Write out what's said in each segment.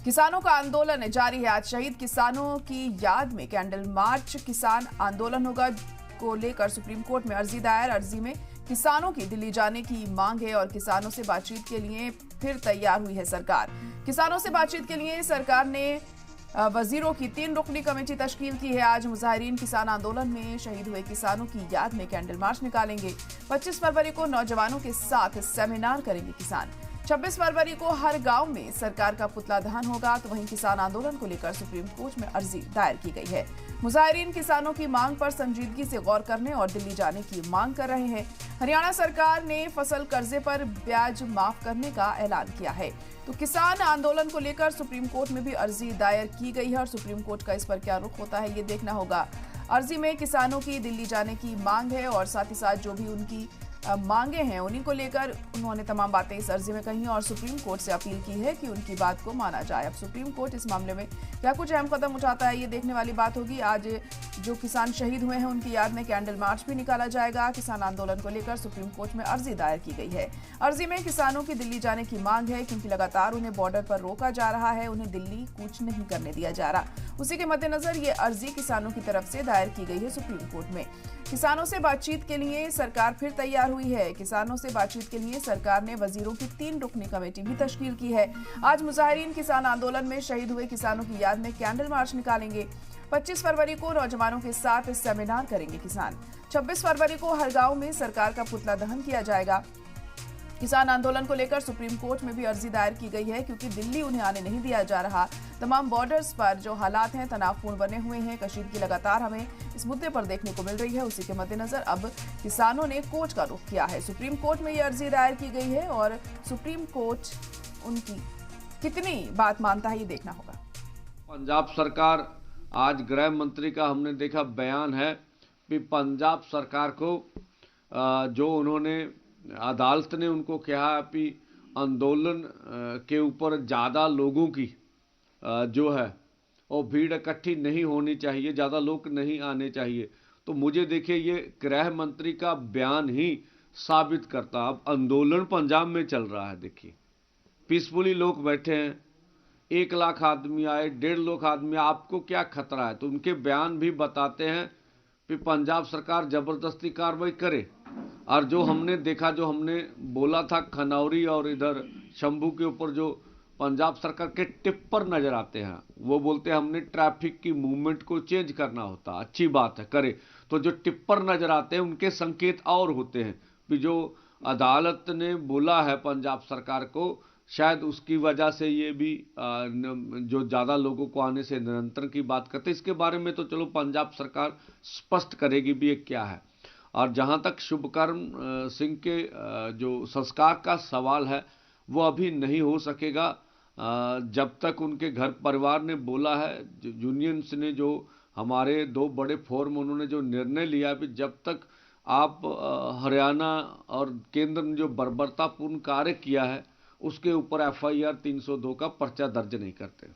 किसानों का आंदोलन जारी है। आज शहीद किसानों की याद में कैंडल मार्च किसान आंदोलन होगा को लेकर सुप्रीम कोर्ट में अर्जी दायर। अर्जी में किसानों की दिल्ली जाने की मांग है और किसानों से बातचीत के लिए फिर तैयार हुई है सरकार। किसानों से बातचीत के लिए सरकार ने वजीरों की 3 रुकनी कमेटी तश्कील की है। आज मुजाहिरीन किसान आंदोलन में शहीद हुए किसानों की याद में कैंडल मार्च निकालेंगे। 25 फरवरी को नौजवानों के साथ सेमिनार करेंगे किसान। 26 फरवरी को हर गांव में सरकार का पुतला दहन होगा। तो वहीं किसान आंदोलन को लेकर सुप्रीम कोर्ट में अर्जी दायर की गई है। मुजाहिरीन किसानों की मांग पर संजीदगी से गौर करने और दिल्ली जाने की मांग कर रहे हैं। हरियाणा सरकार ने फसल कर्जे पर ब्याज माफ करने का ऐलान किया है। तो किसान आंदोलन को लेकर सुप्रीम कोर्ट में भी अर्जी दायर की गई है और सुप्रीम कोर्ट का इस पर क्या रुख होता है ये देखना होगा। अर्जी में किसानों की दिल्ली जाने की मांग है और साथ ही साथ जो भी उनकी मांगे हैं उन्हीं को लेकर उन्होंने तमाम बातें इस अर्जी में कही और सुप्रीम कोर्ट से अपील की है कि उनकी बात को माना जाए। अब सुप्रीम कोर्ट इस मामले में क्या कुछ अहम कदम उठाता है ये देखने वाली बात होगी। आज जो किसान शहीद हुए हैं उनकी याद में कैंडल मार्च भी निकाला जाएगा। किसान आंदोलन को लेकर सुप्रीम कोर्ट में अर्जी दायर की गई है। अर्जी में किसानों की दिल्ली जाने की मांग है क्योंकि लगातार उन्हें बॉर्डर पर रोका जा रहा है, उन्हें दिल्ली कूच नहीं करने दिया जा रहा। उसी के मद्देनजर ये अर्जी किसानों की तरफ से दायर की गई है सुप्रीम कोर्ट में। किसानों से बातचीत के लिए सरकार फिर तैयार हुई है। किसानों से बातचीत के लिए सरकार ने वजीरों की 3 रुकनी कमेटी भी तश्कील की है। आज मुजाहिरीन किसान आंदोलन में शहीद हुए किसानों की याद में कैंडल मार्च निकालेंगे। 25 फरवरी को नौजवानों के साथ सेमिनार करेंगे किसान। 26 फरवरी को हर गांव में सरकार का पुतला दहन किया जाएगा। किसान आंदोलन को लेकर सुप्रीम कोर्ट में भी अर्जी दायर की गई है क्योंकि दिल्ली उन्हें आने नहीं दिया जा रहा। तमाम बॉर्डर्स पर जो हालात हैं तनावपूर्ण बने हुए हैं, कशीदगी लगातार हमें इस मुद्दे पर देखने को मिल रही है। उसी के मद्देनजर अब किसानों ने कोर्ट का रुख किया है। सुप्रीम कोर्ट में ये अर्जी दायर की गई है और सुप्रीम कोर्ट उनकी कितनी बात मानता है ये देखना होगा। पंजाब सरकार, आज गृह मंत्री का हमने देखा बयान है कि पंजाब सरकार को जो उन्होंने अदालत ने उनको कहा कि आंदोलन के ऊपर ज़्यादा लोगों की जो है वो भीड़ इकट्ठी नहीं होनी चाहिए, ज़्यादा लोग नहीं आने चाहिए। तो मुझे देखिए ये गृह मंत्री का बयान ही साबित करता। अब आंदोलन पंजाब में चल रहा है, देखिए पीसफुली लोग बैठे हैं, 1 लाख आदमी आए, 1.5 लाख आदमी, आपको क्या खतरा है? तो उनके बयान भी बताते हैं कि पंजाब सरकार जबरदस्ती कार्रवाई करे। और जो हमने देखा, जो हमने बोला था खनौरी और इधर शंभू के ऊपर जो पंजाब सरकार के टिप्पर नजर आते हैं, वो बोलते हैं हमने ट्रैफिक की मूवमेंट को चेंज करना होता, अच्छी बात है करे। तो जो टिप्पर नजर आते हैं उनके संकेत और होते हैं कि जो अदालत ने बोला है पंजाब सरकार को, शायद उसकी वजह से ये भी जो ज़्यादा लोगों को आने से नियंत्रण की बात करते। इसके बारे में तो चलो पंजाब सरकार स्पष्ट करेगी भी ये क्या है। और जहाँ तक शुभकर्म सिंह के जो संस्कार का सवाल है वो अभी नहीं हो सकेगा जब तक उनके घर परिवार ने बोला है, यूनियंस ने जो हमारे 2 बड़े फोरम उन्होंने जो निर्णय लिया भी जब तक आप हरियाणा और केंद्र ने जो बर्बरतापूर्ण कार्य किया है उसके ऊपर FIR 302 का पर्चा दर्ज नहीं करते।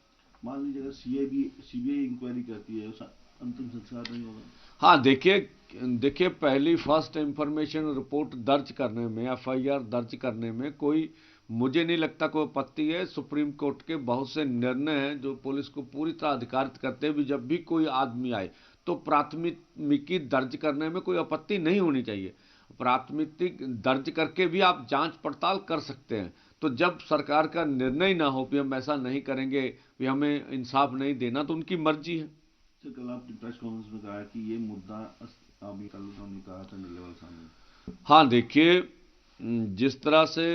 मान लीजिए अगर सीबीआई इंक्वायरी करती है, अंतिम संस्कार नहीं होगा। हाँ, देखिए पहली फर्स्ट इंफॉर्मेशन रिपोर्ट दर्ज करने में, FIR दर्ज करने में कोई, मुझे नहीं लगता कोई आपत्ति है। सुप्रीम कोर्ट के बहुत से निर्णय हैं जो पुलिस को पूरी तरह अधिकारित करते हैं भी जब भी कोई आदमी आए तो प्राथमिकी दर्ज करने में कोई आपत्ति नहीं होनी चाहिए। प्राथमिकी दर्ज करके भी आप जांच पड़ताल कर सकते हैं। तो जब सरकार का निर्णय ना हो कि हम ऐसा नहीं करेंगे, भी हमें इंसाफ नहीं देना, तो उनकी मर्जी है। सर, कल आपने प्रेस कॉन्फ्रेंस में कहा कि ये मुद्दा कल उन्होंने कहा था नीलेवाल साहब ने। हाँ, देखिए जिस तरह से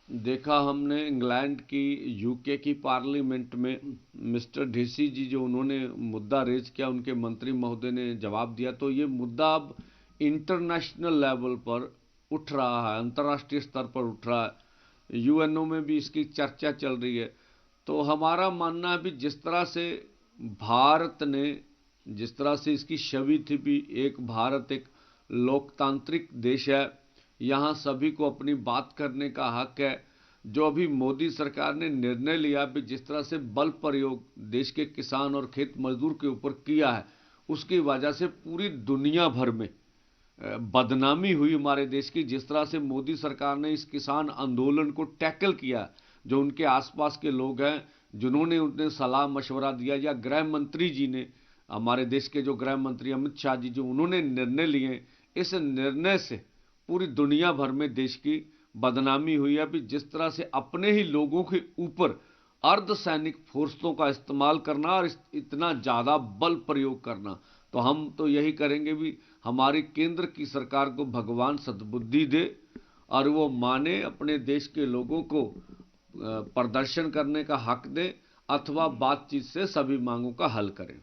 देखा हमने इंग्लैंड की, UK की पार्लियामेंट में मिस्टर ढेसी जी जो उन्होंने मुद्दा रेज किया, उनके मंत्री महोदय ने जवाब दिया। तो ये मुद्दा अब इंटरनेशनल लेवल पर उठ रहा है, अंतर्राष्ट्रीय स्तर पर उठ रहा है, UNO में भी इसकी चर्चा चल रही है। तो हमारा मानना है भी जिस तरह से भारत ने, जिस तरह से इसकी छवि थी भी एक भारत एक लोकतांत्रिक देश है, यहाँ सभी को अपनी बात करने का हक है। जो अभी मोदी सरकार ने निर्णय लिया भी जिस तरह से बल प्रयोग देश के किसान और खेत मजदूर के ऊपर किया है, उसकी वजह से पूरी दुनिया भर में बदनामी हुई हमारे देश की। जिस तरह से मोदी सरकार ने इस किसान आंदोलन को टैकल किया, जो उनके आसपास के लोग हैं जिन्होंने उन्हें सलाह मशवरा दिया, या गृह मंत्री जी ने, हमारे देश के जो गृह मंत्री अमित शाह जी, जो उन्होंने निर्णय लिए, इस निर्णय से पूरी दुनिया भर में देश की बदनामी हुई है। जिस तरह से अपने ही लोगों के ऊपर अर्धसैनिक फोर्सों का इस्तेमाल करना और इतना ज़्यादा बल प्रयोग करना, तो हम तो यही करेंगे भी हमारी केंद्र की सरकार को भगवान सद्बुद्धि दे और वो माने, अपने देश के लोगों को प्रदर्शन करने का हक दे अथवा बातचीत से सभी मांगों का हल करें।